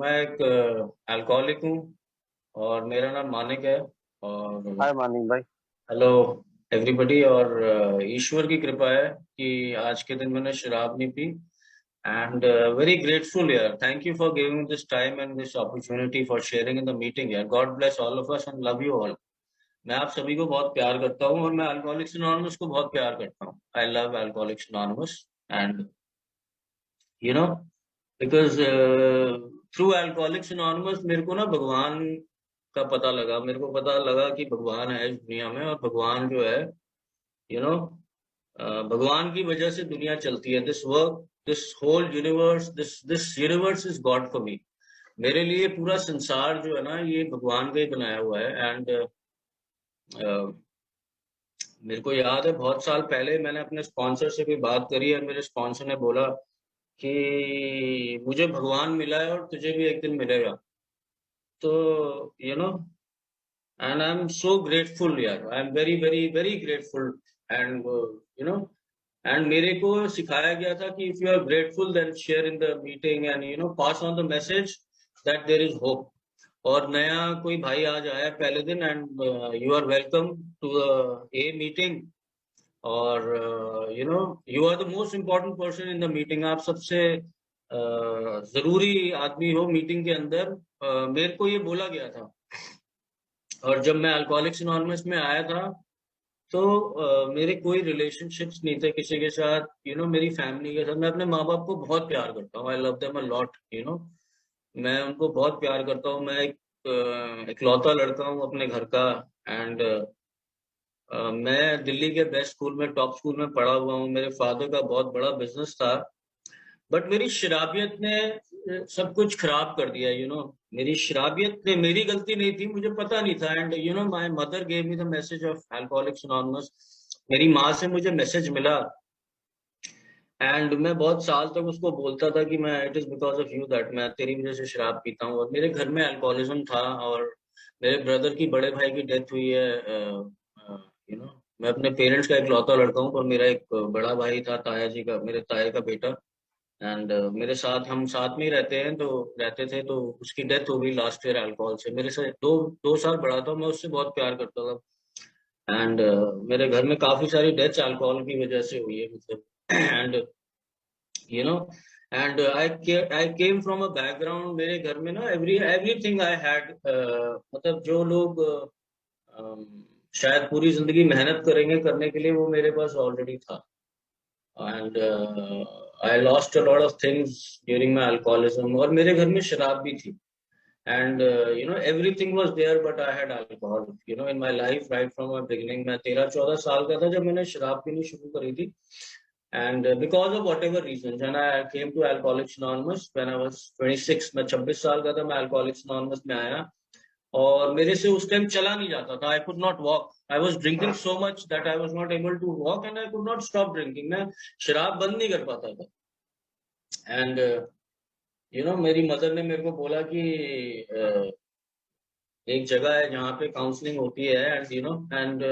मैं एक अल्कोहलिक हूँ और मेरा नाम मानिक है। और हाय मानिक भाई। Hello everybody. और ईश्वर की कृपा है कि आज के दिन मैंने शराब नहीं पी। एंड वेरी ग्रेटफुल यार, thank you for giving this time and this opportunity for sharing in the meeting यार। God bless all of us and love you all. मैं आप सभी को बहुत प्यार करता हूँ और मैं अल्कोहलिक्स अनोनिमस को बहुत प्यार करता हूँ। I love alcoholics anonymous and you no because through alcoholics anonymous मेरे को ना भगवान का पता लगा। मेरे को पता लगा कि भगवान है इस दुनिया में, और भगवान जो है यू नो भगवान की वजह से दुनिया चलती है। This work, this whole universe, this universe is God for me. मेरे लिए पूरा संसार जो है ना, ये भगवान का ही बनाया हुआ है। एंड मेरे को याद है बहुत साल पहले मैंने अपने स्पॉन्सर से भी बात करी और मेरे स्पॉन्सर ने बोला कि मुझे भगवान मिला है और तुझे भी एक दिन मिलेगा। तो you know and I am so grateful यार, I am very very very grateful. And you know and मेरे को सिखाया गया था कि if you are grateful then share in the meeting and pass on the message that there is hope. और नया कोई भाई आज आया पहले दिन, and you are welcome to a meeting. और you are the most important person in the meeting. आप सबसे जरूरी आदमी हो मीटिंग के अंदर। मेरे को ये बोला गया था। और जब मैं अल्कोहलिक्स अनोनिमस में आया था तो मेरे कोई रिलेशनशिप्स नहीं थे किसी के साथ। मेरी फैमिली के साथ मैं अपने माँ बाप को बहुत प्यार करता हूँ। I love them a lot. मैं उनको बहुत प्यार करता हूँ। मैं एक इकलौता लड़का हूँ अपने घर का। एंड मैं दिल्ली के बेस्ट स्कूल में, टॉप स्कूल में पढ़ा हुआ हूँ। मेरे फादर का बहुत बड़ा बिजनेस था। बट मेरी शराबियत ने सब कुछ खराब कर दिया। मेरी शराबियत ने, मेरी गलती नहीं थी, मुझे पता नहीं था। And my mother gave me the message of alcoholics anonymous. मेरी माँ से मुझे मैसेज मिला। एंड मैं बहुत साल तक उसको बोलता था कि मैं, it is because of you that मैं तेरी वजह से शराब पीता हूँ। और मेरे घर में अल्कोहलिज्म था। और मेरे ब्रदर की, बड़े भाई की डेथ हुई है। मैं अपने पेरेंट्स का इकलौता लड़का हूँ, पर मेरा एक बड़ा भाई था, ताया जी का, मेरे ताया का बेटा। एंड मेरे साथ, हम साथ में ही रहते थे। तो उसकी डेथ हो गई लास्ट ईयर अल्कोहल से। मेरे से दो दो साल बड़ा था। मैं उससे बहुत प्यार करता था। एंड मेरे घर में काफी सारी डेथ्स अल्कोहल की वजह से हुई है, मतलब। And you know and I came from a background, मेरे घर में ना एवरीथिंग आई हैड। मतलब जो लोग शायद पूरी जिंदगी मेहनत करेंगे करने के लिए, वो मेरे पास ऑलरेडी था। And I lost a lot of things during my alcoholism. और मेरे घर में शराब भी थी। And everything was there, but I had alcohol in my life right from my beginning. मैं 13-14 साल का था जब मैंने शराब पीनी शुरू करी थी। And because of whatever reasons, and I came to Alcoholics Anonymous when I was 26. मैं 26 साल का था, मैं Alcoholics Anonymous में आया। और मेरे से उस टाइम चला नहीं जाता था। I could not walk. I was drinking so much that I was not able to walk, and I could not stop drinking. मैं शराब बंद नहीं कर पाता था। एंड मेरी मदर ने मेरे को बोला कि एक जगह है जहाँ पे काउंसलिंग होती है। एंड एंड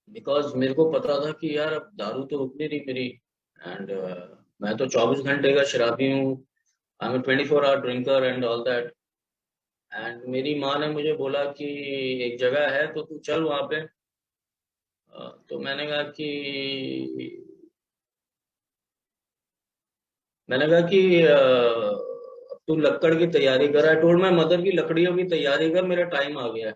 बिकॉज मेरे को पता था कि यार अब दारू तो रुक नहीं रही मेरी। एंड मैं तो 24 घंटे का शराबी हूँ। I am 24 hour drinker and all that. And मेरी माँ ने मुझे बोला कि एक जगह है तो तू चल वहां पे। तो मैंने कहा कि अब तू लक्कड़ की तैयारी कर। आई टोल्ड माय मदर की लकड़ियों की तैयारी कर, मेरा टाइम आ गया है।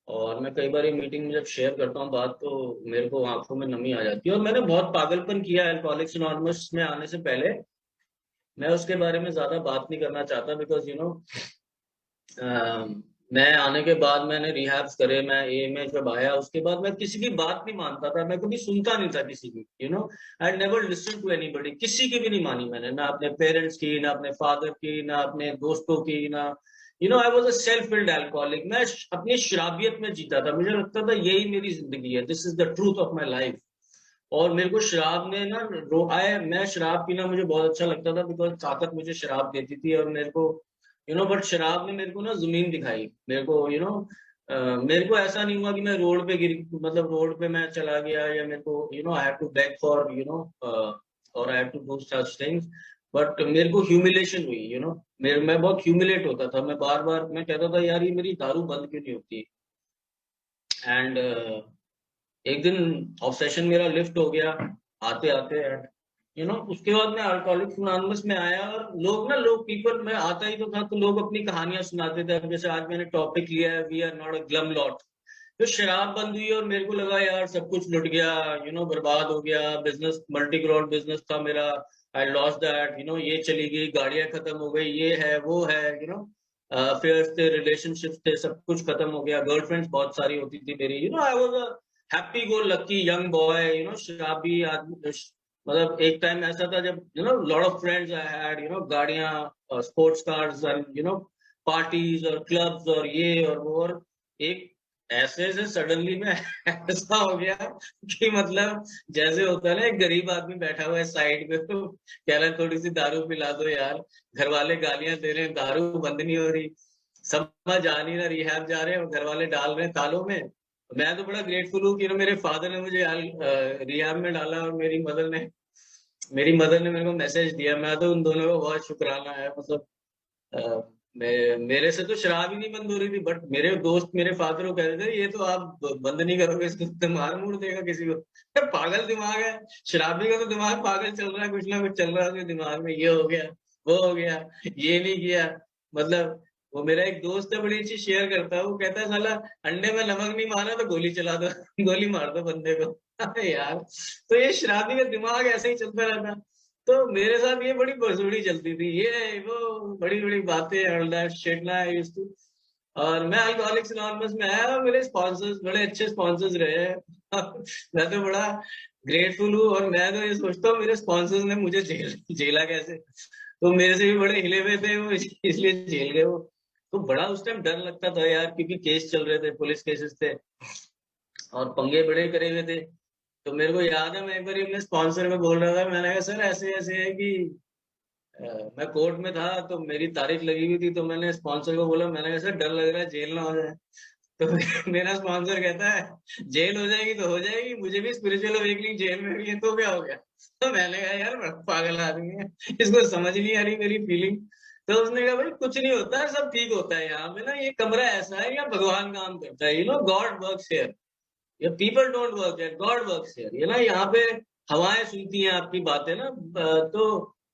और मैं कई बार मीटिंग में जब शेयर करता हूँ बात, तो मेरे को आंखों में नमी आ जाती है। और मैंने बहुत पागलपन किया अल्कोहलिक्स अनोनिमस में आने से पहले। मैं उसके बारे में ज्यादा बात नहीं करना चाहता, बिकॉज मैं आने के बाद मैंने रिहैब्स करे। मैं ए में जब आया उसके बाद मैं किसी की बात नहीं मानता था। मैं कभी सुनता नहीं था किसी की। I never listen to anybody. किसी की भी नहीं मानी मैंने, ना अपने पेरेंट्स की, ना अपने फादर की, ना अपने दोस्तों की, ना I was a self field alcoholic. मैं अपनी शराबियत में जीता था। मुझे लगता था यही मेरी जिंदगी है, this is the truth of my life. और मेरे को शराब ने ना मैं शराब पीना मुझे बहुत अच्छा लगता था, बिकॉज ताकत मुझे शराब देती थी। और मेरे को बट शराब ने मेरे को ना जमीन दिखाई। मेरे को मेरे को ऐसा नहीं हुआ कि मैं रोड पे गिर, मतलब रोड पे मैं चला गया, या मेरे को I have to beg for और I have to do such things. But मेरे को ह्यूमिलेशन हुई, मैं बहुत ह्यूमिलेट होता था, मैं बार बार मैं कहता था यार ये मेरी दारू बंद क्यों नहीं होती। एंड एक दिन ऑब्सेशन मेरा लिफ्ट हो गया आते आते, उसके बाद मैं अल्कोहलिक्स अनोनिमस में आया, और लोग पीपल, मैं आता ही तो था तो लोग अपनी कहानियां सुनाते थे। अब जैसे आज मैंने टॉपिक लिया है, we are not a glum lot. तो शराब बंद हुई और मेरे को लगा यार सब कुछ लुट गया, बर्बाद हो गया, बिजनेस मल्टी करोड़ बिजनेस था मेरा, आई लॉस्ट दैट, ये चली गई, गाड़ियां खत्म हो गई, ये है वो है, अफेयर्स थे, रिलेशनशिप थे, सब कुछ खत्म हो गया, गर्लफ्रेंड्स बहुत सारी होती थी मेरी, I was a happy go lucky young boy, शराबी आदमी। मतलब एक टाइम ऐसा था जब lot of friends I had, गाड़ियां, स्पोर्ट्स कार्स एंड पार्टीज और क्लब्स और ये और वो, और एक ऐसे से सडनली में ऐसा हो गया कि मतलब जैसे होता है ना, एक गरीब आदमी बैठा हुआ है साइड में, तो कह रहा है थोड़ी सी दारू पिला दो यार, घर वाले गालियां दे रहे हैं, दारू बंद नहीं हो रही, समझ आ नहीं रहा, रिहैब जा रहे हैं, घर वाले डाल रहे हैं तालों में। मैं तो बड़ा ग्रेटफुल हूँ कि मेरे फादर ने मुझे रिहैब में डाला, और मेरी मदर ने मेरे को मैसेज दिया, मैं तो उन दोनों का बहुत शुक्राना है। मतलब मेरे से तो शराब ही नहीं बंद हो रही थी, बट मेरे दोस्त मेरे फादर को कह रहे थे ये तो आप बंद नहीं करोगे इसको तो मार मूर देगा किसी को। पागल दिमाग है, शराबी का तो दिमाग पागल चल रहा है, कुछ ना कुछ चल रहा है उसके दिमाग में, ये हो गया वो हो गया, ये नहीं किया। मतलब वो मेरा एक दोस्त है, बड़ी अच्छी शेयर करता है, वो कहता है साला अंडे में नमक नहीं मारा तो गोली चला दो, गोली मार दो बंदे को। यार तो ये शराबी का दिमाग ऐसे ही चलता रहता। तो मेरे साथ ये बड़ी बसुड़ी चलती थी, ये वो बड़ी बड़ी बातें, ऑल दैट शिट ना आई यूज्ड टू। और मैं अल्कोहलिक्स अनोनिमस में आया, और मेरे स्पॉन्सर्स बड़े अच्छे स्पॉन्सर्स रहे हैं। मैं तो बड़ा ग्रेटफुल हूँ, और मैं तो ये सोचता हूँ मेरे स्पॉन्सर्स ने मुझे झेला कैसे, तो मेरे से भी बड़े हिले हुए थे वो, इसलिए झेल गए वो। तो बड़ा उस टाइम डर लगता था यार, क्योंकि केस चल रहे थे, पुलिस केसेस थे, और पंगे बड़े करे हुए थे। तो मेरे को याद है मैं एक बार अपने स्पॉन्सर में बोल रहा था, मैंने कहा सर ऐसे ऐसे है कि मैं कोर्ट में था तो मेरी तारीख लगी हुई थी, तो मैंने स्पॉन्सर को बोला, मैंने कहा सर डर लग रहा है जेल ना हो जाए। तो मेरा स्पॉन्सर कहता है जेल हो जाएगी तो हो जाएगी, मुझे भी स्पिरिचुअल अवेकनिंग जेल में हुई है तो क्या हो गया। तो मैंने कहा यार बड़ा पागल आदमी है, इसको समझ नहीं आ रही मेरी फीलिंग। तो उसने कहा भाई कुछ नहीं होता है, सब ठीक होता है, यहाँ पे ना ये कमरा ऐसा है, यहाँ भगवान काम करता है, गॉड वर्क्स हियर, ये people don't work here, God works here, यहाँ पे हवाएं सुनती हैं आपकी बातें ना। तो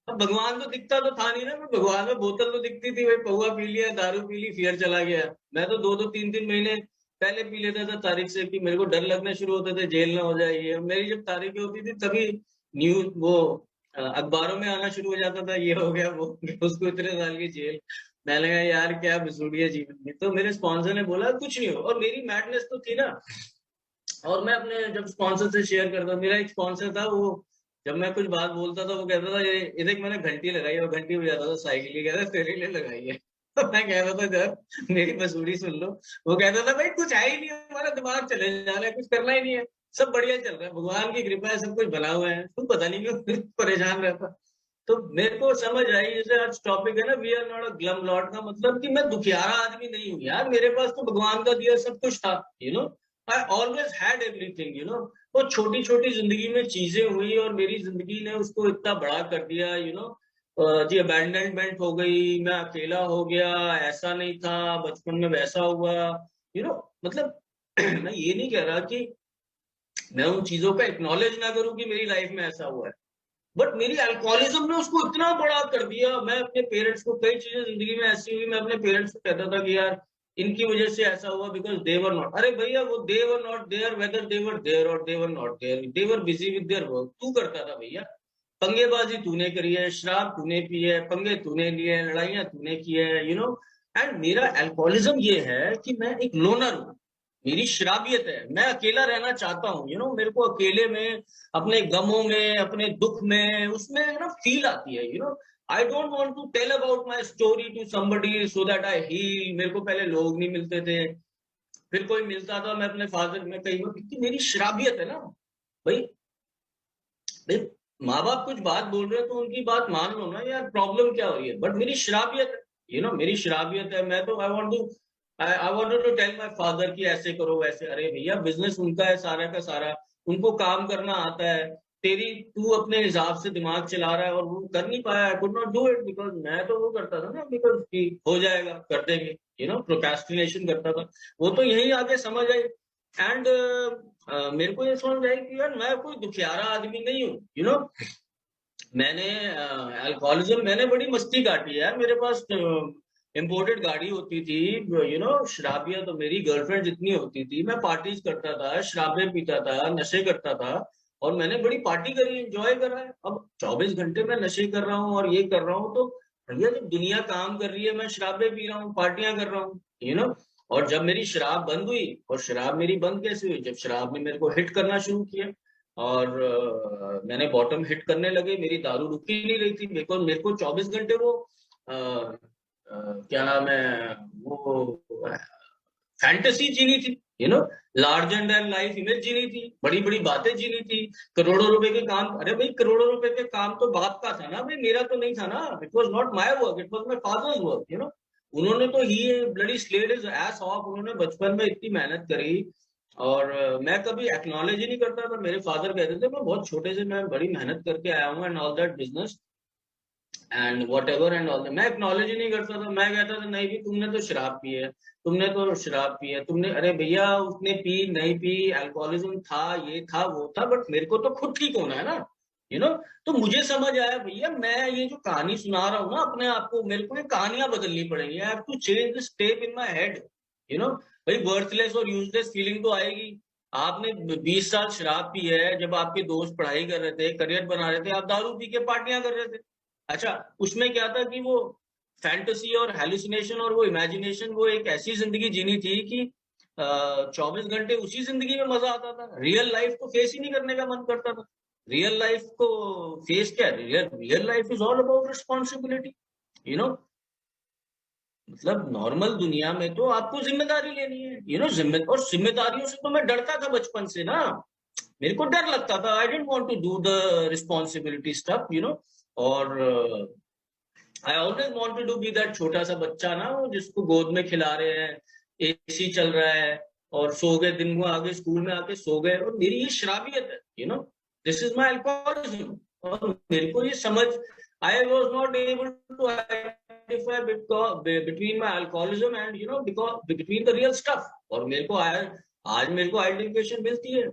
अब भगवान तो दिखता तो था नहीं ना, भगवान में बोतल तो दिखती थी, भाई पौवा पी लिया, दारू पी ली, फिर चला गया। मैं तो 2-2 3-3 महीने पहले पी लेता था तारीख से, कि मेरे को डर लगना शुरू होता था जेल ना हो जाए। ये मेरी जब तारीखें होती थी तभी न्यूज वो अखबारों में आना शुरू हो जाता था, ये हो गया वो हो गया, उसको इतने साल की जेल। मैंने कहा यार क्या बिसूड़ी है जीवन में। तो मेरे स्पॉन्सर ने बोला कुछ नहीं हो, और मेरी मैडनेस तो थी ना। और मैं अपने जब स्पॉन्सर से शेयर करता, मेरा एक स्पॉन्सर था वो, जब मैं कुछ बात बोलता था वो कहता था ये देख मैंने घंटी लगाई है, और घंटी बजाता था साइकिल, ये कहता तेरे लिए लगाई है। तो मैं कहता था जब मेरी मसूरी सुन लो। वो कहता था भाई कुछ है ही नहीं, हमारा दिमाग चले जा रहा है, कुछ करना ही नहीं है, सब बढ़िया चल रहा है, भगवान की कृपा है, सब कुछ बना हुआ है, तू पता नहीं क्यों परेशान रहता। तो मेरे को समझ आई, जैसे आज टॉपिक है ना we are not a glum lot, का मतलब कि मैं दुखियारा आदमी नहीं हूँ यार, मेरे पास तो भगवान का दिया सब कुछ था। I always had everything. वो छोटी छोटी जिंदगी में चीजें हुई, और मेरी जिंदगी ने उसको इतना बड़ा कर दिया। जी अबैंडनमेंट हो गई, मैं अकेला हो गया, ऐसा नहीं था बचपन में वैसा हुआ। मतलब मैं ये नहीं कह रहा कि मैं उन चीजों का एक्नॉलेज ना करूं कि मेरी लाइफ में ऐसा हुआ है, बट मेरी अल्कोहलिज्म ने उसको इतना बड़ा कर दिया। मैं अपने पेरेंट्स को, कई चीजें जिंदगी में ऐसी हुई, मैं अपने पेरेंट्स को कहता था कि यार इनकी वजह से ऐसा हुआ, बिकॉज दे वर नॉट, अरे भैया वो they were not there, whether they were there और they were not there, they were busy with their work, तू करता था भैया, पंगेबाजी तूने करी है, शराब तूने पी है, पंगे तूने लिए हैं, लड़ाइयां तूने की है। एंड मेरा अल्कोहलिज्म ये है कि मैं एक लोनर हूँ, मेरी शराबियत है, मैं अकेला रहना चाहता हूँ। मेरे को अकेले में, अपने गमों में, अपने दुख में, उसमें फील आती है। I don't want to tell about my story to somebody so that I heal. मेरे को पहले लोग नहीं मिलते थे, फिर कोई मिलता था, मैं अपने फादर में कई बार, क्योंकि मेरी शराबियत है ना भाई। भाई माँ बाप कुछ बात बोल रहे हैं तो उनकी बात मान लो ना यार, प्रॉब्लम क्या हो रही है, बट मेरी शराबियत, मेरी शराबियत है। मैं तो I wanted to tell my father कि ऐसे करो वैसे, अरे भैया बिजनेस उनका है सारा का सारा, उनको काम करना आता है। तू अपने हिसाब से दिमाग चला रहा है और वो कर नहीं पाया। आई could not do it because मैं तो वो करता था ना, बिकॉज हो जाएगा, कर देंगे, प्रोक्रेस्टिनेशन करता था। वो तो यही आके समझ आई। एंड मेरे को ये समझ आई कि यार मैं कोई दुखियारा आदमी नहीं हूँ। मैंने अल्कोहलिज्म, मैंने बड़ी मस्ती काटी है। मेरे पास इम्पोर्टेड गाड़ी होती थी, शराबिया तो मेरी गर्लफ्रेंड जितनी होती थी। मैं पार्टीज करता था, शराबें पीता था, नशे करता था, और मैंने बड़ी पार्टी करी, एंजॉय करा है। अब 24 घंटे मैं नशे कर रहा हूँ और ये कर रहा हूँ, तो भैया जब दुनिया काम कर रही है, मैं शराबें पी रहा हूँ, पार्टियां कर रहा हूँ, और जब मेरी शराब बंद हुई, और शराब मेरी बंद कैसे हुई, जब शराब ने मेरे को हिट करना शुरू किया, और मैंने बॉटम हिट करने लगे, मेरी दारू रुकी नहीं रही थी, बिकॉज मेरे को 24 घंटे वो क्या नाम है, वो फैंटेसी जीनी थी, लार्जर देन लाइफ इमेज जीनी थी, बड़ी बड़ी बातें जीनी थी, करोड़ों रुपए के काम। अरे भाई, करोड़ों रुपए के काम तो बाप का था ना भाई, मेरा तो नहीं था ना। It was not my work, it was my father's work. उन्होंने तो ही bloody slaved his ass off, उन्होंने बचपन में इतनी मेहनत करी, और मैं कभी एक्नॉलेज ही नहीं करता था। मेरे फादर कहते थे मैं बहुत छोटे से मैं बड़ी मेहनत करके आया हूँ, and all that business and what ever and all that, मैं एक्नॉलेज ही नहीं करता था। मैं कहता था नहीं भी, तुमने तो शराब पी है, तुमने तो शराब पी है, तुमने, अरे भैया उसने पी नहीं पी, अल्कोहलिज्म था, ये था वो था, बट मेरे को तो खुद ठीक होना है ना। तो मुझे समझ आया भैया, मैं ये जो कहानी सुना रहा हूँ ना अपने आप को, मेरे को ये कहानियां बदलनी पड़ेंगी। I have to change this tape in my head. भाई वर्थलेस और यूजलेस फीलिंग तो आएगी। आपने 20 साल शराब पी है, जब आपके दोस्त पढ़ाई कर रहे थे, करियर बना रहे थे, आप दारू पी के पार्टियां कर रहे थे। अच्छा, उसमें क्या था कि वो फैंटेसी और हेलुसिनेशन और वो इमेजिनेशन, वो एक ऐसी जिंदगी जीनी थी कि 24 घंटे उसी जिंदगी में मजा आता था। रियल लाइफ को फेस ही नहीं करने का मन करता था। रियल लाइफ को फेस क्या, real life is all about responsibility. You know मतलब नॉर्मल दुनिया में तो आपको जिम्मेदारी लेनी है, और जिम्मेदारियों से तो मैं डरता था बचपन से ना। मेरे को डर लगता था, I didn't want to do the responsibility stuff. और I always wanted to be that छोटा सा बच्चा ना, वो जिसको गोद में खिला रहे हैं, एसी चल रहा है, और सो गए, दिन में आगे स्कूल में आके सो गए, और मेरी ये शराबियत है। This is my alcoholism. और मेरे को ये समझ, I was not able to identify between my alcoholism and between the real stuff. और मेरे को आज मेरे को आइडेंटिफिकेशन मिलती है,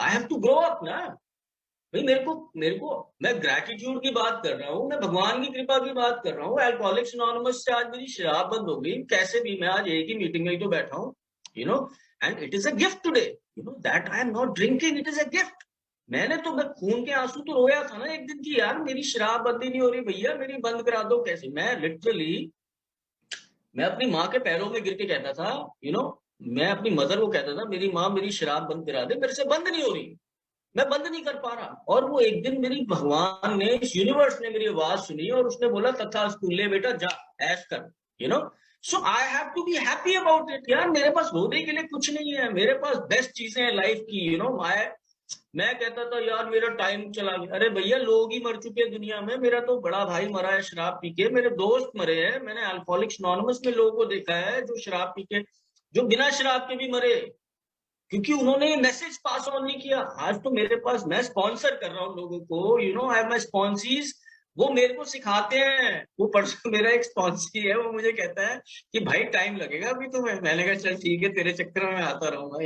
I have to grow up ना भाई। मेरे को मैं ग्रैटिट्यूड की बात कर रहा हूँ, मैं भगवान की कृपा की बात कर रहा हूँ। अल्कोहलिक्स अनोनिमस से आज मेरी शराब बंद हो गई, कैसे भी, मैं आज एक ही मीटिंग में ही तो बैठा हूँ, and it is a gift today, that I am not drinking, it is a gift. मैं खून के आंसू तो रोया था ना एक दिन की, यार मेरी शराब बंद ही नहीं हो रही भैया, मेरी बंद करा दो। कैसे, मैं लिटरली, मैं अपनी माँ के पैरों में गिर के कहता था, मैं अपनी मदर को कहता था, मेरी माँ मेरी शराब बंद करा दे, मेरे से बंद नहीं हो रही, मैं बंद नहीं कर पा रहा। और वो एक दिन मेरी भगवान ने, इस यूनिवर्स ने मेरी आवाज सुनी, और उसने बोला तथास्तु, ले बेटा जा, ऐश कर। So I have to be happy about it. यार मेरे पास रोने के लिए कुछ नहीं है, मेरे पास बेस्ट चीजें हैं लाइफ की। मैं कहता था यार मेरा टाइम चला गया, अरे भैया लोग ही मर चुके हैं दुनिया में। मेरा तो बड़ा भाई मरा है शराब पी के, मेरे दोस्त मरे हैं, मैंने अल्कोहलिक्स अनोनिमस में लोगों को देखा है जो शराब पी के, जो बिना शराब के भी मरे, क्योंकि उन्होंने ये मैसेज पास ऑन नहीं किया। आज तो मेरे पास, मैं स्पॉन्सर कर रहा हूँ लोगों को, आई हैव माय स्पॉन्सीज, वो मेरे को सिखाते हैं। वो परसों मेरा एक स्पॉन्सी है, वो मुझे कहता है कि भाई टाइम लगेगा अभी तो। मैंने कहा चल ठीक है, तेरे चक्कर में आता रहूंगा।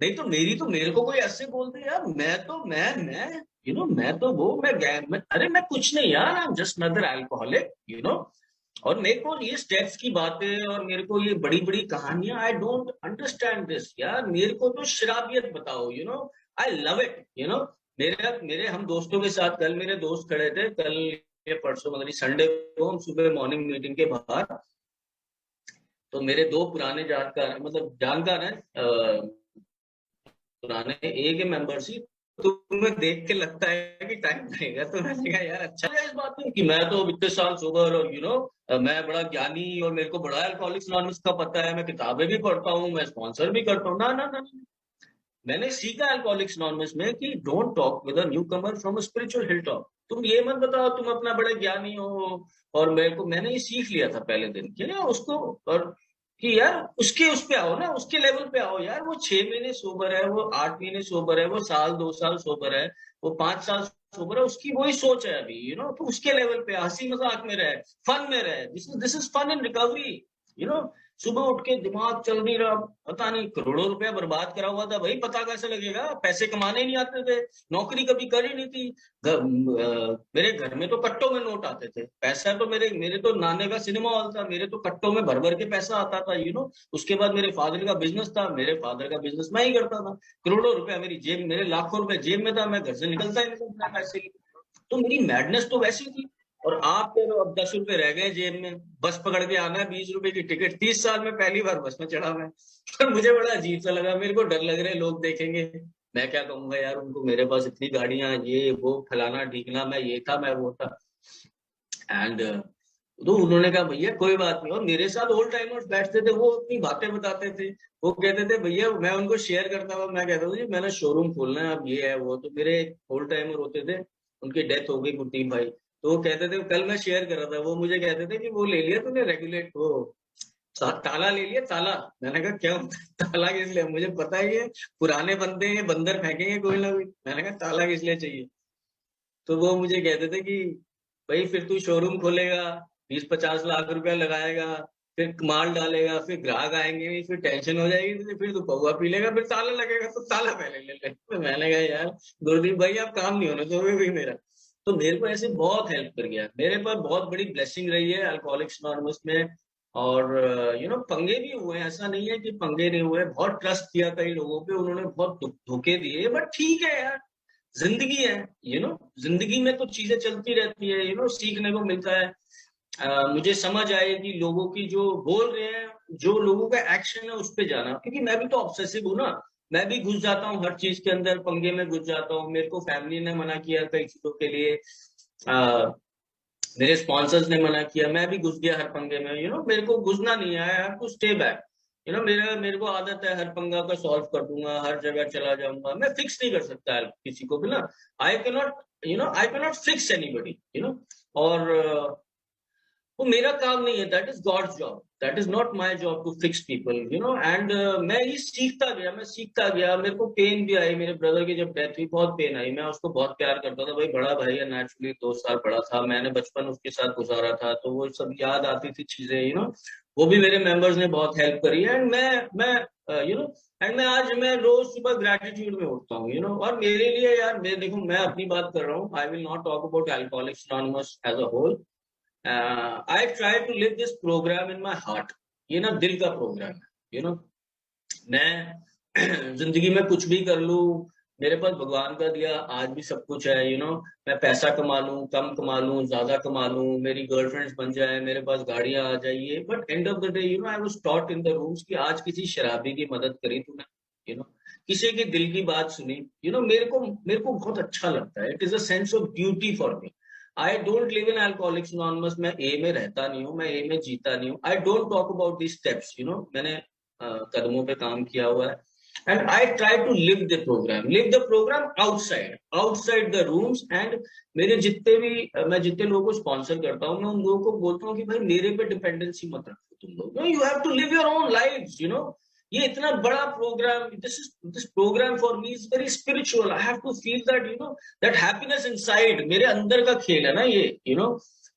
नहीं तो मेरे को कोई ऐसे बोल दे यार, मैं तो अरे मैं कुछ नहीं यार, I am just another alcoholic. और मेरे को ये स्टेप्स की बातें, और मेरे को ये बड़ी बड़ी कहानियां, आई डोंट अंडरस्टैंड दिस यार। मेरे को तो शराबियत बताओ, आई लव इट। मेरे मेरे हम दोस्तों के साथ, कल मेरे दोस्त खड़े थे, कल या परसों, मतलब संडे को हम सुबह मॉर्निंग मीटिंग के बाहर, तो मेरे दो पुराने जानकार, मतलब जानकार हैं, पुराने एक ही मेंबरशिप, तो तुम्हें देख के लगता है कि टाइम लगेगा, तो मैंने कहा यार अच्छा है इस बात में कि मैं तो इतने साल सोबर, और मैं बड़ा ज्ञानी, और मेरे को बड़ा अल्कोहलिक्स अनोनिमस का पता है, मैं किताबें भी पढ़ता हूँ, मैं स्पॉन्सर भी करता हूँ। ना ना ना ना। मैंने सीखा अल्कोहलिक्स अनोनिमस में कि don't talk with a new Qamar from a spiritual hill top. तुम ये मत बताओ तुम अपना बड़ा ज्ञानी हो। और मेरे को, मैंने ये सीख लिया था पहले दिन कि ना उसको, और कि यार उसके उस पे आओ ना, उसके लेवल पे आओ यार। वो 6 महीने सोबर है, वो 8 महीने सोबर है, वो साल 2 साल सोबर है, वो 5 साल सोबर है, उसकी वही सोच है अभी, तो उसके लेवल पे हंसी मजाक में रहे, फन में रहे। This is fun in recovery. You know सुबह उठ के दिमाग चल नहीं रहा, पता नहीं करोड़ों रुपया बर्बाद करा हुआ था भाई, पता कैसे लगेगा, पैसे कमाने ही नहीं आते थे, नौकरी कभी करी नहीं थी। मेरे घर में तो कट्टों में नोट आते थे, पैसा तो मेरे मेरे तो नाने का सिनेमा हॉल था, मेरे तो कट्टों में भर भर के पैसा आता था। उसके बाद मेरे फादर का बिजनेस था, मेरे फादर का बिजनेस मैं ही करता था, करोड़ों रुपया मेरी जेब, मेरे लाखों रुपए जेब में था, मैं घर से निकलता ही नहीं था पैसे की। तो मेरी मैडनेस तो वैसी थी। और आपके तो अब 10 रुपए रह गए जेब में, बस पकड़ के आना है, 20 रुपए की टिकट, 30 साल में पहली बार बस में चढ़ा मैं। पर मुझे बड़ा अजीब सा लगा, मेरे को डर लग रहा है लोग देखेंगे, मैं क्या कहूंगा यार उनको, मेरे पास इतनी गाड़ियां, ये वो फलाना ढीकना, मैं ये था मैं वो था। एंड तो उन्होंने कहा भैया कोई बात नहीं। और मेरे साथ ओल्ड टाइमर्स बैठते थे, वो अपनी बातें बताते थे, वो कहते थे भैया, मैं उनको शेयर करता हुआ मैं कहता था जी मैंने शोरूम खोलना है, अब ये है वो। तो मेरे ओल्ड टाइमर होते थे, उनकी डेथ हो गई गुरदीप भाई, तो वो कहते थे, कल मैं शेयर कर रहा था, वो मुझे कहते थे कि वो ले लिया तूने रेगुलेट, वो ताला ले लिया ताला। मैंने कहा क्यों? ताला किस लिए? मुझे पता ही है पुराने बंदे हैं, बंदर फेंकेंगे कोई ना कोई। मैंने कहा ताला किस लिए चाहिए? तो वो मुझे कहते थे कि भाई फिर तू शोरूम खोलेगा, 20-50 लाख रुपया लगाएगा, फिर माल डालेगा, फिर ग्राहक आएंगे, फिर टेंशन हो जाएगी तुझे, फिर तू पौवा पी लेगा, फिर ताला लगेगा, तो ताला पहले ले ले। तो मैंने कहा यार गुरदीप भाई आप काम नहीं होने दोगे भाई मेरा। तो मेरे को ऐसे बहुत हेल्प कर गया, मेरे पास बहुत बड़ी ब्लेसिंग रही है अल्कोहलिक्स एनोनिमस में। और पंगे भी हुए हैं, ऐसा नहीं है कि पंगे नहीं हुए, बहुत ट्रस्ट किया कई लोगों पे, उन्होंने बहुत धोखे दिए, बट ठीक है यार, जिंदगी है। जिंदगी में तो चीजें चलती रहती है, सीखने को मिलता है। मुझे समझ आए कि लोगों की जो बोल रहे हैं, जो लोगों का एक्शन है उस पे जाना, क्योंकि मैं भी तो ऑब्सेसिव हूँ ना, मैं भी घुस जाता हूँ हर चीज के अंदर, पंगे में घुस जाता हूँ। मेरे को फैमिली ने मना किया कई चीजों के लिए, मेरे स्पॉन्सर्स ने मना किया, मैं भी घुस गया हर पंगे में। मेरे को घुसना नहीं है, I have to stay back. मेरे को आदत है, हर पंगा का सॉल्व कर दूंगा, हर जगह चला जाऊंगा, मैं फिक्स नहीं कर सकता किसी को भी ना। I cannot fix anybody. और वो मेरा काम नहीं है, that is God's job, that is not my job to fix people. And मैं ये सीखता गया, मेरे को पेन भी आई, मेरे ब्रदर की जब डेथ हुई बहुत पेन आई, मैं उसको बहुत प्यार करता था भाई, बड़ा भाई है, नेचुरली 2 साल बड़ा था, मैंने बचपन उसके साथ गुजारा था, तो वो सब याद आती थी चीजें। वो भी मेरे मेंबर्स ने बहुत हेल्प करी है। एंड मैं यू नो एंड मैं आज मैं रोज सुबह ग्रेटिट्यूड में उठता हूँ। और मेरे लिए यार, मैं देखो, मैं अपनी बात कर रहा हूँ, I will not talk about Alcoholics Anonymous as a whole. I try to live this program in my heart. ये ना दिल का प्रोग्राम है। मैं जिंदगी में कुछ भी कर लूं, मेरे पास भगवान का दिया आज भी सब कुछ है। मैं पैसा कमा लूं, कम कमा लूं, ज्यादा कमा लूं, मेरी गर्लफ्रेंड्स बन जाए, मेरे पास गाड़ियां आ जाइए, but end of the day I was taught in the rooms कि आज किसी शराबी की मदद करी तूने, यू नो किसी के दिल की बात सुनी, मेरे को बहुत अच्छा लगता है। It is a sense of duty for me. I don't live in alcoholics anonymous, मैं ए में रहता नहीं हूँ, मैं ए में जीता नहीं हूँ। I don't talk about the steps. मैंने कदमों पे काम किया हुआ है। And I try to live the program outside the rooms. And मेरे जितने भी मैं जितने लोगों को स्पॉन्सर करता हूँ, मैं उन लोगों को बोलता हूँ कि भाई मेरे पे डिपेंडेंसी मत रखो तुम लोग, you have to live your own life. ये इतना बड़ा program, this program for me is very spiritual. I have to feel that happiness inside, मेरे अंदर का खेल है ना ये।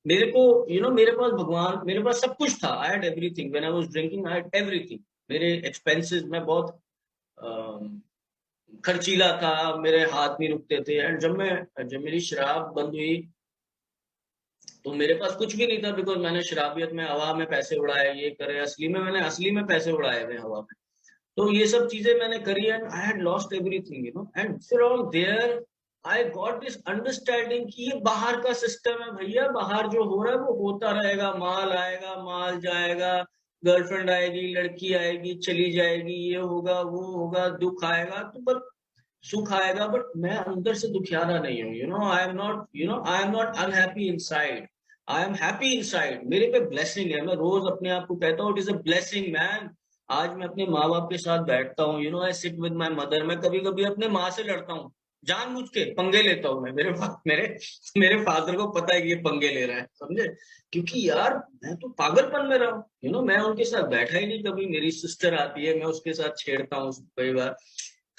मेरे को मेरे पास भगवान, मेरे पास सब कुछ था, I had everything when I was drinking, I had everything. मेरे एक्सपेंसेस, मैं बहुत खर्चीला था, मेरे हाथ नहीं रुकते थे। एंड जब मेरी शराब बंद हुई, तो मेरे पास कुछ भी नहीं था, बिकॉज मैंने शराबियत में हवा में पैसे उड़ाए, ये करे, असली में पैसे उड़ाए हुए हवा में। तो ये सब चीजें मैंने करी, and I had lost everything. And from there I got this understanding कि ये बाहर का सिस्टम है भैया, बाहर जो हो रहा है वो होता रहेगा, माल आएगा माल जाएगा, गर्लफ्रेंड आएगी, लड़की आएगी, चली जाएगी, ये होगा वो होगा, दुख आएगा तो बस, सुख आएगा, बट मैं अंदर से दुखियारा नहीं हूँ। I am not unhappy inside, I am happy inside. मेरे पे ब्लेसिंग है, मैं रोज अपने आप को कहता हूँ it is a blessing man. आज मैं अपने माँ बाप के साथ बैठता हूँ, I sit with my mother, मैं कभी कभी अपने माँ से लड़ता हूँ, जानबूझ के पंगे लेता हूँ मैं, मेरे मेरे फादर को पता है कि ये पंगे ले रहा है, समझे? क्योंकि यार मैं तो पागलपन में रहा हूँ, मैं उनके साथ बैठा ही नहीं कभी। मेरी सिस्टर आती है, मैं उसके साथ छेड़ता हूँ कई बार,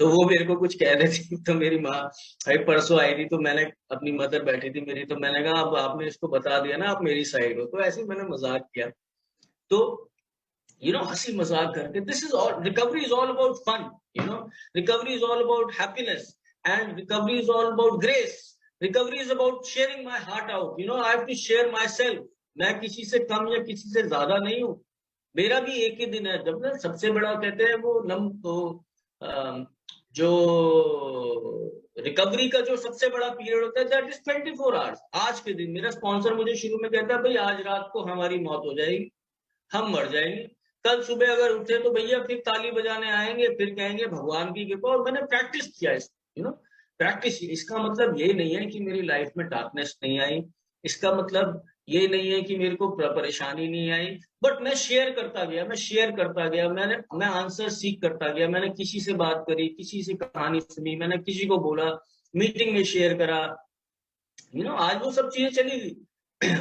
तो वो मेरे को कुछ कह देती तो मेरी माँ, भाई परसों आई थी तो मैंने, अपनी मदर बैठी थी मेरी, तो मैंने कहा अब आपने इसको बता दिया ना आप मेरी साइड हो, तो ऐसे ही मैंने मजाक किया। तो हंसी मजाक करके, this is all, recovery is all about fun, recovery is all about happiness, and recovery is all about grace. Recovery is about sharing my heart out, I have to share myself. मैं किसी से कम या किसी से ज्यादा नहीं हूँ, मेरा भी एक ही दिन है जब ना सबसे बड़ा कहते हैं वो नम तो जो रिकवरी का जो सबसे बड़ा पीरियड होता है, दैट इज 24 आवर्स। आज के दिन मेरा स्पॉन्सर मुझे शुरू में कहता है भाई आज रात को हमारी मौत हो जाएगी, हम मर जाएंगे, कल सुबह अगर उठे तो भैया फिर ताली बजाने आएंगे, फिर कहेंगे भगवान की कृपा। और मैंने प्रैक्टिस किया इसको, प्रैक्टिस। इसका मतलब ये नहीं है कि मेरी लाइफ में डार्कनेस नहीं आई, इसका मतलब ये नहीं है कि मेरे को परेशानी नहीं आई, बट मैं शेयर करता गया, मैं शेयर करता गया, मैं आंसर सीख करता गया। मैंने किसी से बात करी, किसी से कहानी सुनी, मैंने किसी को बोला, मीटिंग में शेयर करा, आज वो सब चीजें चली गई।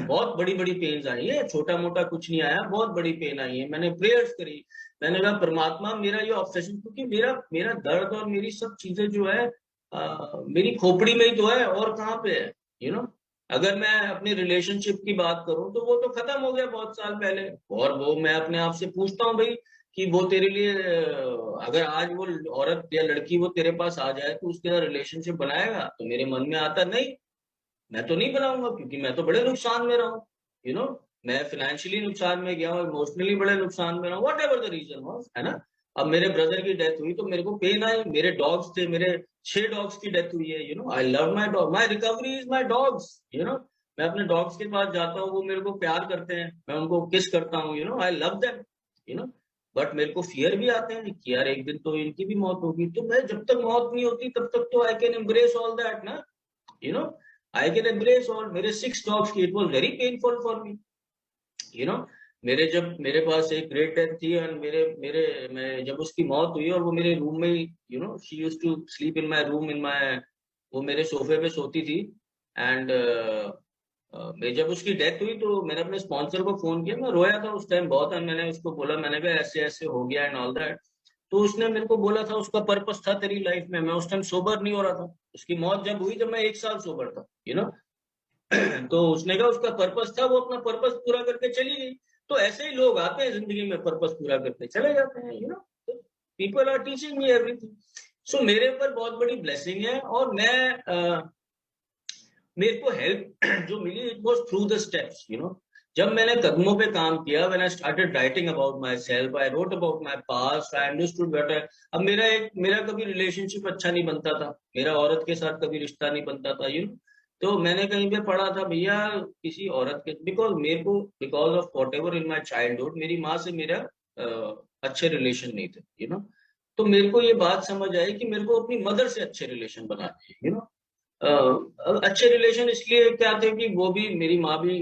बहुत बड़ी बड़ी पेन्स आई है, छोटा मोटा कुछ नहीं आया, बहुत बड़ी पेन आई है। मैंने प्रेयर्स करी, मैंने कहा परमात्मा मेरा ये ऑब्सेशन, क्योंकि मेरा मेरा दर्द और मेरी सब चीजें जो है मेरी खोपड़ी में ही तो है, और कहाँ पे है, अगर मैं अपने रिलेशनशिप की बात करूं तो वो तो खत्म हो गया बहुत साल पहले। और वो मैं अपने आप से पूछता हूँ भाई कि वो तेरे लिए अगर आज वो औरत या लड़की वो तेरे पास आ जाए तो उसके साथ रिलेशनशिप बनाएगा? तो मेरे मन में आता नहीं, मैं तो नहीं बनाऊंगा, क्योंकि मैं तो बड़े नुकसान में रहा हूँ, मैं फाइनेंशियली नुकसान में गया हूँ, इमोशनली बड़े नुकसान में रहा हूँ, whatever the reason was, है ना। अब मेरे ब्रदर की डेथ हुई तो मेरे को पेन आई, मेरे डॉग्स थे, मेरे 6 डॉग्स की डेथ हुई है, I love my dog, my recovery is my dogs, मैं अपने डॉग्स के पास जाता हूँ, वो मेरे को प्यार करते हैं, मैं उनको किस करता हूँ, आई लव देम, बट मेरे को फियर भी आते हैं कि यार एक दिन तो इनकी भी मौत होगी। तो मैं जब तक मौत नहीं होती तब तक तो I can embrace all that ना, you know I can embrace all। मेरे 6 dogs की, it was very painful for me, you know मेरे पास एक ग्रेट डेथ थी, और मैं जब उसकी मौत हुई और वो मेरे रूम में ही, she used to sleep in my room, वो मेरे सोफे पे सोती थी। एंड मैं जब उसकी डेथ हुई तो मैंने अपने स्पॉन्सर को फोन किया, मैं रोया था उस टाइम बहुत, और मैंने उसको बोला, मैंने कहा ऐसे ऐसे हो गया एंड ऑल दैट। तो उसने मेरे को बोला था उसका पर्पस था तेरी लाइफ में। मैं उस टाइम सोबर नहीं हो रहा था, उसकी मौत जब हुई जब मैं 1 साल सोबर था, तो उसने कहा उसका पर्पस था, वो अपना पर्पस पूरा करके चली गई। तो ऐसे ही लोग आते हैं जिंदगी में, पर्पस पूरा करके चले जाते हैं, people are teaching me everything. So मेरे ऊपर बहुत बड़ी ब्लेसिंग है, और मेरे को हेल्प जो मिली, it was through the steps, जब मैंने कदमों पे काम किया, when I started writing about myself, I wrote about my past, I understood better. अब मेरा कभी रिलेशनशिप अच्छा नहीं बनता था, मेरा औरत के साथ कभी रिश्ता नहीं बनता था, तो मैंने कहीं पे पढ़ा था भैया, किसी औरत के, because of what ever in my childhood, मेरी माँ से मेरा अच्छे रिलेशन नहीं थे, तो मेरे को ये बात समझ आई कि मेरे को अपनी मदर से अच्छे रिलेशन बनाने हैं, अच्छे रिलेशन इसलिए क्या थे कि वो भी, मेरी माँ भी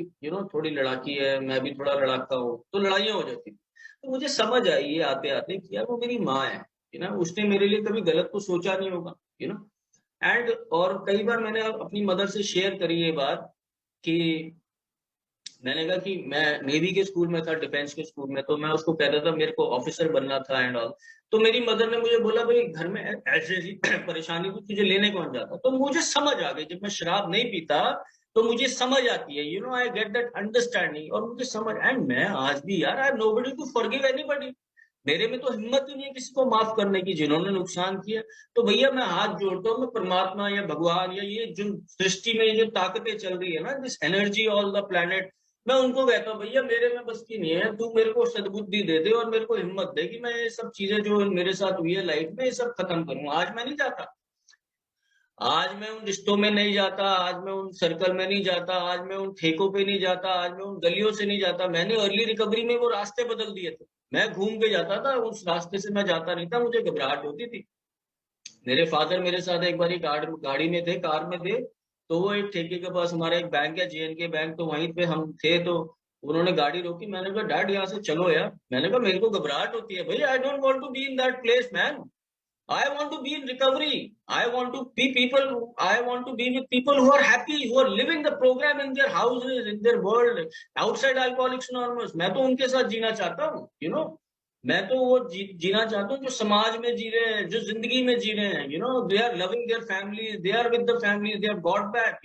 थोड़ी लड़ाकी है, मैं भी थोड़ा लड़ाका हूँ, तो लड़ाइयाँ हो जाती। तो मुझे समझ आई ये आते आते कि यार वो मेरी माँ है, उसने मेरे लिए कभी गलत तो सोचा नहीं होगा, एंड और कई बार मैंने अपनी मदर से शेयर करी ये बात कि मैंने कहा कि मैं नेवी के स्कूल में था, डिफेंस के स्कूल में, तो मैं उसको कहता था मेरे को ऑफिसर बनना था एंड ऑल। तो मेरी मदर ने मुझे बोला भाई घर में ऐसी ऐसी परेशानी तो तुझे लेने कौन जाता। तो मुझे समझ आ गई, जब मैं शराब नहीं पीता तो मुझे समझ आती है, आई गेट दैट अंडरस्टैंडिंग, और मुझे समझ, एंड मैं आज भी यार, I have nobody to forgive anybody. मेरे में तो हिम्मत ही नहीं है किसी को माफ करने की जिन्होंने नुकसान किया। तो भैया मैं हाथ जोड़ता हूँ, मैं परमात्मा या भगवान या ये जो सृष्टि में जो ताकतें चल रही है ना, this energy all the planet, मैं उनको कहता हूँ भैया मेरे में बस की नहीं है, तू मेरे को सद्बुद्धि दे दे और मेरे को हिम्मत दे कि मैं ये सब चीजें जो मेरे साथ हुई है लाइफ में, ये सब खत्म करूँ। आज मैं नहीं चाहता, आज मैं उन रिश्तों में नहीं जाता, आज मैं उन सर्कल में नहीं जाता, आज मैं उन ठेकों पे नहीं जाता, आज मैं उन गलियों से नहीं जाता। मैंने अर्ली रिकवरी में वो रास्ते बदल दिए थे, मैं घूम के जाता था, उस रास्ते से मैं जाता नहीं था, मुझे घबराहट होती थी। मेरे फादर मेरे साथ एक बारी गाड़ी में थे, कार में थे, तो वो एक ठेके के पास, हमारा एक बैंक है JNK बैंक, तो वहीं पे हम थे, तो उन्होंने गाड़ी रोकी, मैंने कहा डैड यहाँ से चलो यार, मैंने कहा मेरे को घबराहट होती है भाई, I don't want to be in that place man, I want to be in recovery. I want to be people. I want to be with people who are happy, who are living the program in their houses, in their world, outside Alcoholics Anonymous. मैं तो उनके साथ जीना चाहता हूँ, मैं तो वो जीना चाहता हूँ जो समाज में जी रहे हैं, जो जिंदगी में जी रहे हैं, they are loving their family, they are with the family, they have got back,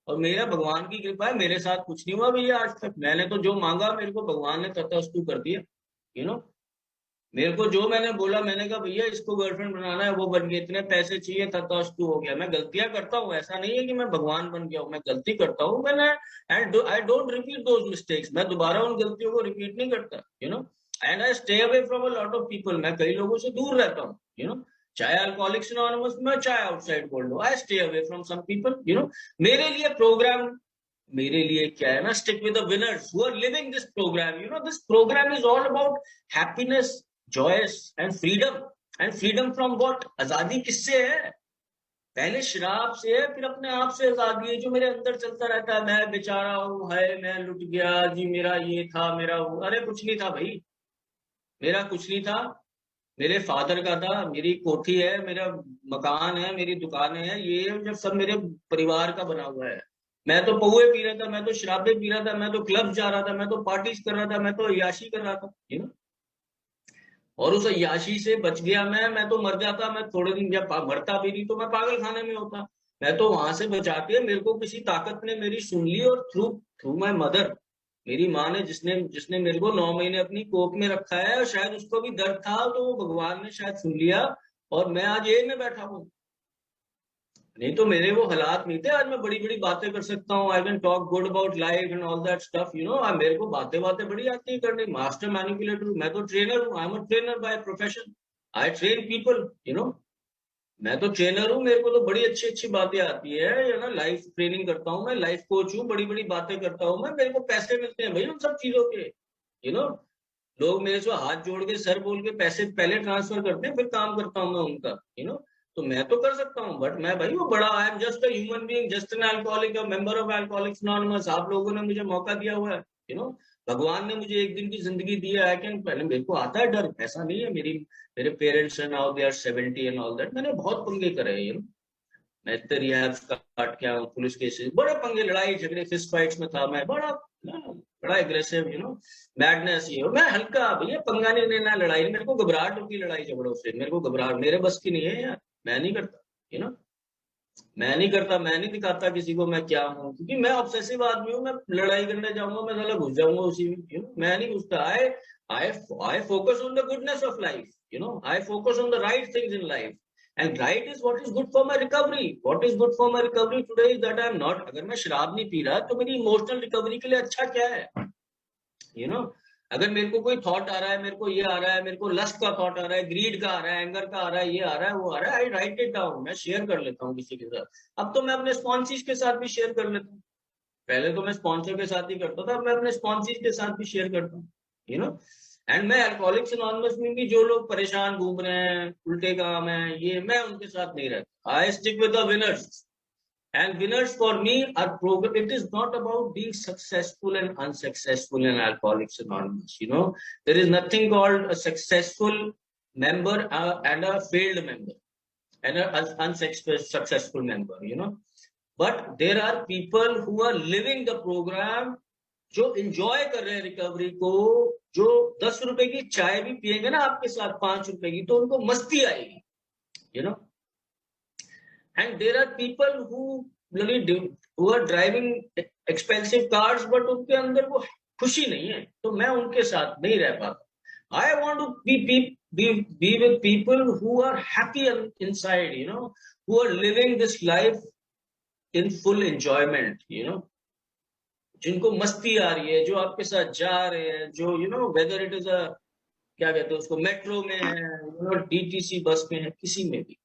और मेरा भगवान की कृपा है, मेरे साथ कुछ नहीं हुआ भैया आज तक। मैंने तो जो मांगा मेरे को भगवान ने तथास्तु कर दिया, मेरे को जो मैंने बोला, मैंने कहा भैया इसको गर्लफ्रेंड बनाना है, वो बन गया, इतने पैसे चाहिए तथास्तु हो गया। मैं गलतियां करता हूँ, ऐसा नहीं है कि मैं भगवान बन गया हूँ, मैं गलती करता हूँ, मैंने and I don't repeat those mistakes, मैं दोबारा उन गलतियों को रिपीट नहीं करता, and I stay away from a lot of people. मैं कई लोगों से दूर रहता हूँ, चाहे अल्कोहलिक्स एनोनिमस में, चाहे outside world, I stay away from some people. मेरे लिए प्रोग्राम, मेरे लिए क्या है ना, stick with the winners who are living this program. This program is all about happiness, joys and freedom. And freedom from what? आजादी किससे है? पहले शराब से है, फिर अपने आप से आजादी है, जो मेरे अंदर चलता रहता है, मैं बेचारा हूँ, है मैं लुट गया जी, मेरा ये था, मेरा वो। अरे कुछ नहीं था भाई, मेरा कुछ नहीं था, मेरे फादर का था, मेरी कोठी है, मेरा मकान है, मेरी दुकानें हैं, ये जब सब मेरे परिवार का बना हुआ है। मैं तो पौए पी रहा था, मैं तो शराबे पी रहा था, मैं तो क्लब जा रहा था, मैं तो पार्टीज कर रहा था, मैं तो अय्याशी कर रहा था, और उस अय्याशी से बच गया मैं तो मर जाता, मैं थोड़े दिन जब मरता भी नहीं तो मैं पागल खाने में होता। मैं तो वहां से बचा के, मेरे को किसी ताकत ने मेरी सुन ली, और थ्रू थ्रू माई मदर, मेरी माँ ने, जिसने जिसने मेरे को 9 महीने अपनी कोख में रखा है, और शायद उसको भी दर्द था, तो वो भगवान ने शायद सुन लिया, और मैं आज ये में बैठा हूँ। नहीं तो मेरे वो हालात नहीं थे, आज मैं बड़ी बड़ी बातें कर सकता हूँ, I can talk good about life and all that stuff, मेरे को बातें बातें बड़ी आती है करने, मास्टर मैनिपुलेटर, मैं तो ट्रेनर हूँ, I am a trainer by profession, I train people, मैं तो ट्रेनर हूँ, मेरे को तो बड़ी अच्छी अच्छी बातें आती है, लाइफ ट्रेनिंग करता हूँ, मैं लाइफ कोच हूँ, बड़ी बड़ी बातें करता हूँ मैं, मेरे को पैसे मिलते हैं भाई उन सब चीजों के, यू नो लोग मेरे से हाथ जोड़ के, सर बोल के पैसे पहले ट्रांसफर करते हैं, फिर काम करता हूँ मैं उनका, तो मैं तो कर सकता हूँ, बट मैं भाई वो बड़ा, I am just a human being, just an alcoholic, a member of alcoholics anonymous. आप लोगों ने मुझे मौका दिया हुआ है, भगवान ने मुझे एक दिन की जिंदगी दी है, आई कैन, पहले मेरे को आता है डर, ऐसा नहीं है। मेरे पेरेंट्स हैं now, they are 70 and all that, मैंने बहुत पंगे करे हैं, मैं इतने रिहैब काट के आया, पुलिस केसेस, बड़े पंगे, लड़ाई झगड़े, फिस्ट फाइट्स में था मैं, बड़ा एग्रेसिव, मैडनेस, ये मैं हल्का भैया, पंगा नहीं लेना, लड़ाई, मेरे को घबराहट होती है लड़ाई झगड़ों से, मेरे को घबराहट, मेरे बस की नहीं है यार, मैं नहीं करता, मैं नहीं करता, मैं नहीं दिखाता किसी को मैं क्या हूँ, क्योंकि मैं ऑब्सेसिव आदमी हूँ, मैं लड़ाई करने जाऊंगा, मैं साला घुस जाऊंगा उसी में, मैं नहीं घुसता। I focus on the goodness of life, I focus on the right things in life, and right is what is good for my recovery. What is good for my recovery today is that I am not, अगर मैं शराब नहीं P रहा तो मेरी emotional recovery के लिए अच्छा क्या है, अगर मेरे को कोई थॉट आ रहा है, मेरे को ये आ रहा है, मेरे को लस्ट का थॉट आ रहा है, ग्रीड का आ रहा है, एंगर का आ रहा है, ये आ रहा है, वो आ रहा है, आई राइट इट डाउन, मैं शेयर कर लेता हूँ किसी के साथ। अब तो मैं अपने स्पॉन्सीज के साथ भी शेयर कर लेता हूँ, पहले तो मैं स्पॉन्सर के साथ ही करता था, अब मैं अपने स्पॉन्सीज के साथ भी शेयर करता हूँ, एंड मैं अल्कोहलिक्स एनोनिमस में भी जो लोग परेशान घूम रहे हैं, उल्टे काम है, ये मैं उनके साथ नहीं रहता, I stick with the winners. And winners for me are program. It is not about being successful and unsuccessful in Alcoholics Anonymous. There is nothing called a successful member and a failed member and an unsuccessful member. But there are people who are living the program, जो enjoy कर रहे हैं recovery को, जो 10 रुपए की चाय भी पिएंगे ना आपके साथ 5 रुपए की, तो उनको मस्ती आएगी, And there are people who are driving expensive cars, but उनके अंदर वो खुशी नहीं है, तो मैं उनके साथ नहीं रह पाता। I want to be with people who are happy inside, who are living this life in full enjoyment, जिनको मस्ती आ रही है, जो आपके साथ जा रहे हैं, जो वेदर इट इज अ, क्या कहते हैं उसको, मेट्रो में है, डीटीसी बस में है, किसी में भी,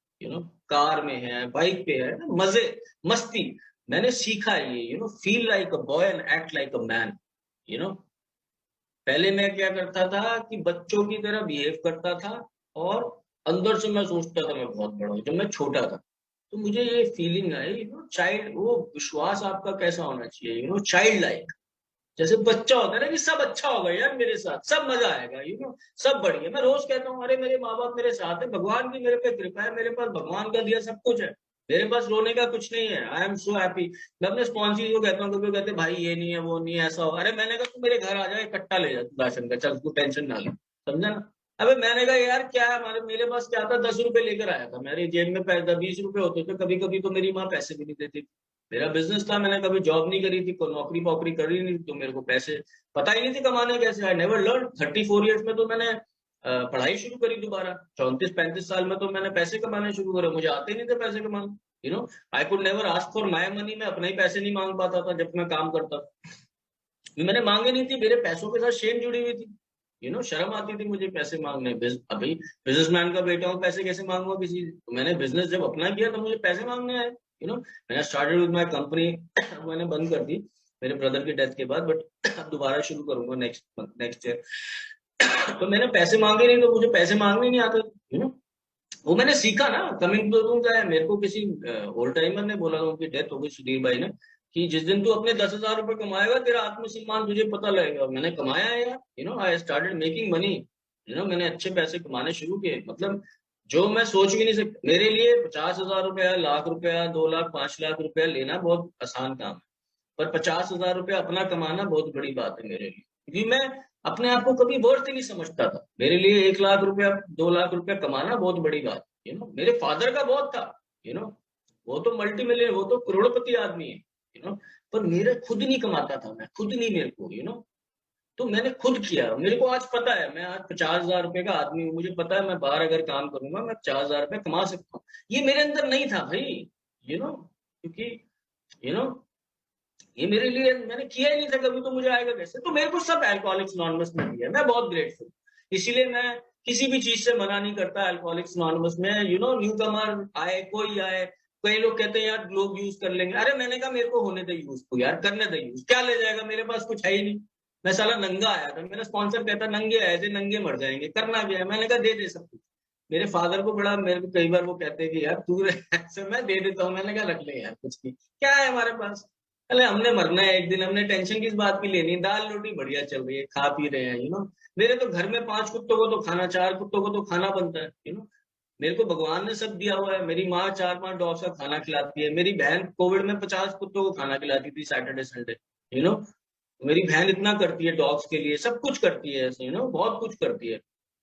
कार में है, बाइक पे है, मजे, मस्ती। मैंने सीखा है ये, feel like a boy and act like a man. पहले मैं क्या करता था कि बच्चों की तरह बिहेव करता था, और अंदर से मैं सोचता था मैं बहुत बड़ा हूँ, जब मैं छोटा था। तो मुझे ये फीलिंग आई, चाइल्ड, वो विश्वास आपका कैसा होना चाहिए, चाइल्ड लाइक, जैसे बच्चा होता है ना कि सब अच्छा होगा यार, मेरे साथ सब मजा आएगा, सब बढ़िया। मैं रोज कहता हूँ, अरे मेरे माँ बाप मेरे साथ है, भगवान की मेरे पे कृपा है, मेरे पास भगवान का दिया सब कुछ है, मेरे पास रोने का कुछ नहीं है। आई एम सो हैप्पी। मैं अपने स्पॉन्सर को कहता हूँ, क्योंकि कहते हैं भाई ये नहीं है वो नहीं है ऐसा हो। अरे मैंने कहा तू मेरे घर आ जाए, इकट्ठा ले जा तू राशन का, चल तू टेंशन ना ले, समझा ना। अबे मैंने कहा यार क्या है, हमारे मेरे पास क्या था, 10 रुपए लेकर आया था, मेरी जेब में पैसा 20 रुपए होते थे, कभी कभी तो मेरी माँ पैसे भी नहीं देती थी। मेरा बिजनेस था, मैंने कभी जॉब नहीं करी थी, कोई नौकरी वोकरी करी नहीं, तो मेरे को पैसे पता ही नहीं थी कमाने कैसे। I never learn. 34 ईयर्स में तो मैंने पढ़ाई शुरू करी दोबारा, 34-35 साल में तो मैंने पैसे कमाने शुरू करे, मुझे आते नहीं थे पैसे कमाने। I could never ask for my money. मैं अपने ही पैसे नहीं मांग पाता था जब मैं काम करता था, मैंने मांगे नहीं थी, मेरे पैसों के साथ शेम जुड़ी हुई थी। शर्म आती थी मुझे पैसे मांगने। अभी बिजनेसमैन का बेटा हूँ, पैसे कैसे मांगूंगा किसी से? तो मैंने बिजनेस जब अपना किया तो मुझे पैसे मांगने आए। मैंने स्टार्टेड विद माय कंपनी, मैंने बंद कर दी मेरे ब्रदर की डेथ के बाद, बट अब दोबारा शुरू करूंगा नेक्स्ट ईयर। तो मैंने पैसे मांगे नहीं, तो मुझे पैसे मांगने नहीं आते। वो मैंने सीखा ना, कमिंग टू रूम है। मेरे को किसी ओल्ड टाइमर ने बोला था, उनकी डेथ हो गई सुधीर भाई ने, कि जिस दिन तू अपने 10,000 रुपए कमाएगा, तेरा आत्मसम्मान तुझे पता लगेगा। मैंने कमाया है यार, आई स्टार्टेड मेकिंग मनी। मैंने अच्छे पैसे कमाने शुरू किए। मतलब जो मैं सोच भी नहीं सकता, मेरे लिए 50,000 रुपया, लाख रुपया, 2 लाख, 5 लाख रुपया लेना बहुत आसान काम है, पर 50,000 रुपया अपना कमाना बहुत बड़ी बात है मेरे लिए, क्योंकि मैं अपने आप को कभी वर्थ ही नहीं समझता था। मेरे लिए 1 लाख रुपया, 2 लाख रुपया कमाना बहुत बड़ी बात। मेरे फादर का बहुत था, यू नो वो तो मल्टी मिलियन, वो तो करोड़पति आदमी है, पर मेरे खुद नहीं कमाता था, मैं खुद नहीं, मेरे को तो मैंने खुद किया। मेरे को आज पता है, मैं आज 50,000 रुपए का आदमी हूँ, मुझे पता है मैं बाहर अगर काम करूंगा मैं 50,000 रुपए कमा सकता हूँ। ये मेरे अंदर नहीं था भाई, क्योंकि यू नो ये मेरे लिए मैंने किया ही नहीं था कभी, तो मुझे आएगा कैसे? तो मेरे को सब अल्कोहलिक्स अनोनिमस में दिया, मैं बहुत ग्रेटफुल। इसीलिए मैं किसी भी चीज से मना नहीं करता अल्कोहलिक्स अनोनिमस में। न्यू कमर आए, कोई आए, कई लोग कहते हैं यार लोग यूज कर लेंगे। अरे मैंने कहा मेरे को होने दे यूज, को यार करने दे यूज, क्या ले जाएगा? मेरे पास कुछ है ही नहीं। मैं साला नंगा आया था, मेरा स्पॉन्सर कहता नंगे आए थे नंगे मर जाएंगे, करना क्या है? मैंने कहा दे दे सब कुछ। मेरे फादर को बड़ा, मेरे को कई बार वो कहते हैं कि यार तू मैं दे देता हूँ। मैंने कहा रख ले यार, कुछ नहीं, क्या है हमारे पास? अरे हमने मरना है एक दिन, हमने टेंशन किस बात की लेनी? दाल रोटी बढ़िया चल रही है, खा पी रहे हैं। मेरे तो घर में 5 कुत्तों को तो खाना, 4 कुत्तों को तो खाना बनता है। मेरे को भगवान ने सब दिया हुआ है। मेरी माँ 4-5 डॉग्स का खाना खिलाती है, मेरी बहन कोविड में 50 कुत्तों को खाना खिलाती थी सैटरडे संडे। यू नो मेरी बहन इतना करती है डॉग्स के लिए, सब कुछ करती है ऐसे, बहुत कुछ करती है।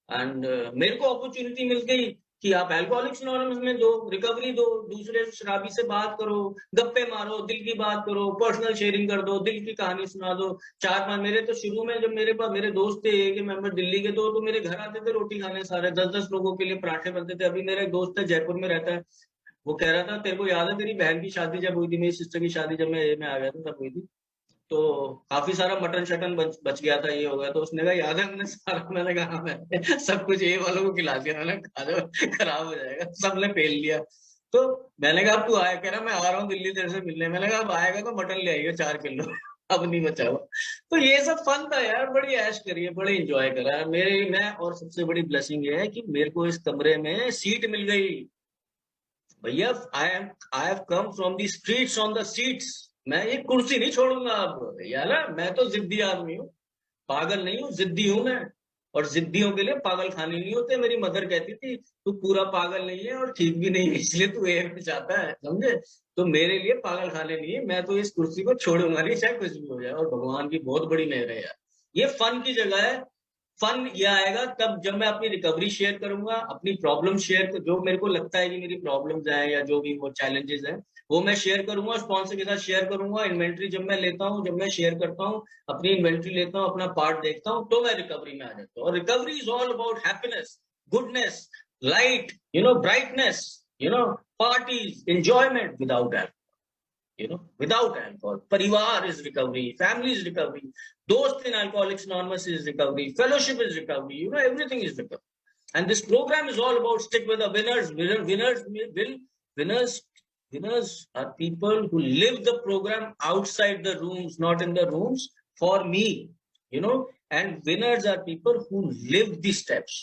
एंड मेरे को अपॉर्चुनिटी मिल गई कि आप अल्कोहलिक्स एनोनिमस में दो, रिकवरी दो, दूसरे शराबी से बात करो, गप्पे मारो, दिल की बात करो, पर्सनल शेयरिंग कर दो, दिल की कहानी सुना दो। 4-5 मेरे तो शुरू में जब मेरे पास मेरे दोस्त थे एक मेंबर दिल्ली के, तो मेरे घर आते थे रोटी खाने सारे, 10-10 लोगों के लिए पराठे बनते थे। अभी मेरा एक दोस्त है जयपुर में रहता है, वो कह रहा था तेरे को याद है तेरी बहन की शादी जब हुई थी, मेरी सिस्टर की शादी जब मैं आ गया था तब हुई थी, तो काफी सारा मटन शटन बच गया था, ये हो गया। तो उसने कहा याद है हमने सारा, मैंने कहा मैं सब कुछ ये वालों को खिला दिया, मैंने खा जाओ खराब हो जाएगा, सबने फेल लिया। तो मैंने कहा अब तू आया, कह रहा मैं आ रहा हूँ दिल्ली तेरे से मिलने। मैंने कहा अब आएगा तो मटन ले आइए 4 किलो, अब नहीं बचा हुआ। तो ये सब फन था यार, बड़ी ऐश करिए, बड़े इंजॉय करा मैं। और सबसे बड़ी ब्लेसिंग ये है कि मेरे को इस कमरे में सीट मिल गई भैया। I have come from the streets on the seats. मैं ये कुर्सी नहीं छोड़ूंगा अब यार, मैं तो जिद्दी आदमी हूँ, पागल नहीं हूँ, जिद्दी हूँ मैं। और जिद्दियों के लिए पागल खाने नहीं होते। मेरी मदर कहती थी तू पूरा पागल नहीं है और ठीक भी नहीं है, इसलिए तू ए में जाता है, समझे? तो मेरे लिए पागल खाने नहीं है, मैं तो इस कुर्सी को छोड़ूंगा नहीं, चाहे कुछ भी हो जाए। और भगवान की बहुत बड़ी मेहर है यार, ये फन की जगह है। फन ये आएगा तब जब मैं अपनी रिकवरी शेयर करूंगा, अपनी प्रॉब्लम शेयर, जो मेरे को लगता है कि मेरी प्रॉब्लम्स हैं या जो भी वो चैलेंजेस हैं, वो मैं शेयर करूंगा, स्पॉन्सर के साथ शेयर करूंगा। इन्वेंट्री जब मैं लेता हूँ, जब मैं शेयर करता हूँ, अपनी इन्वेंट्री लेता हूँ, अपना पार्ट देखता हूँ, तो मैं रिकवरी में आ जाता हूँ। और recovery is all about happiness, goodness, light, brightness, parties, enjoyment without without alcohol. Parivar is recovery, family is recovery, dost in Alcoholics Anonymous is recovery, fellowship is recovery, everything is recovery. And this program is all about stick with the winners. Winners, winners are people who live the program outside the rooms, not in the rooms for me, and winners are people who live the steps,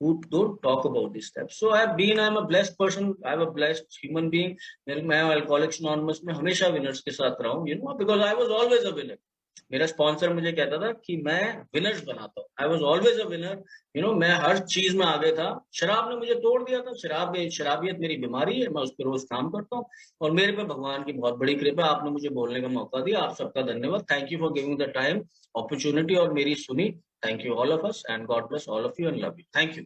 who don't talk about these steps. So I'm a blessed person, I'm a blessed human being. मैं alcoholics anonymous में हमेशा winners के साथ रहा हूँ, because I was always a winner. मेरा sponsor मुझे कहता था कि मैं विनर्स बनाता हूँ। I was always a winner, मैं हर चीज में आगे था। शराब ने मुझे तोड़ दिया था। शराबियत मेरी बीमारी है, मैं उस पर रोज काम करता हूँ और मेरे पे भगवान की बहुत बड़ी कृपा है। आपने मुझे बोलने का मौका दिया, आप सबका धन्यवाद। Thank you for giving the time, opportunity, और मेरी सुनी। Thank you all of us, and God bless all of you and love you. Thank you.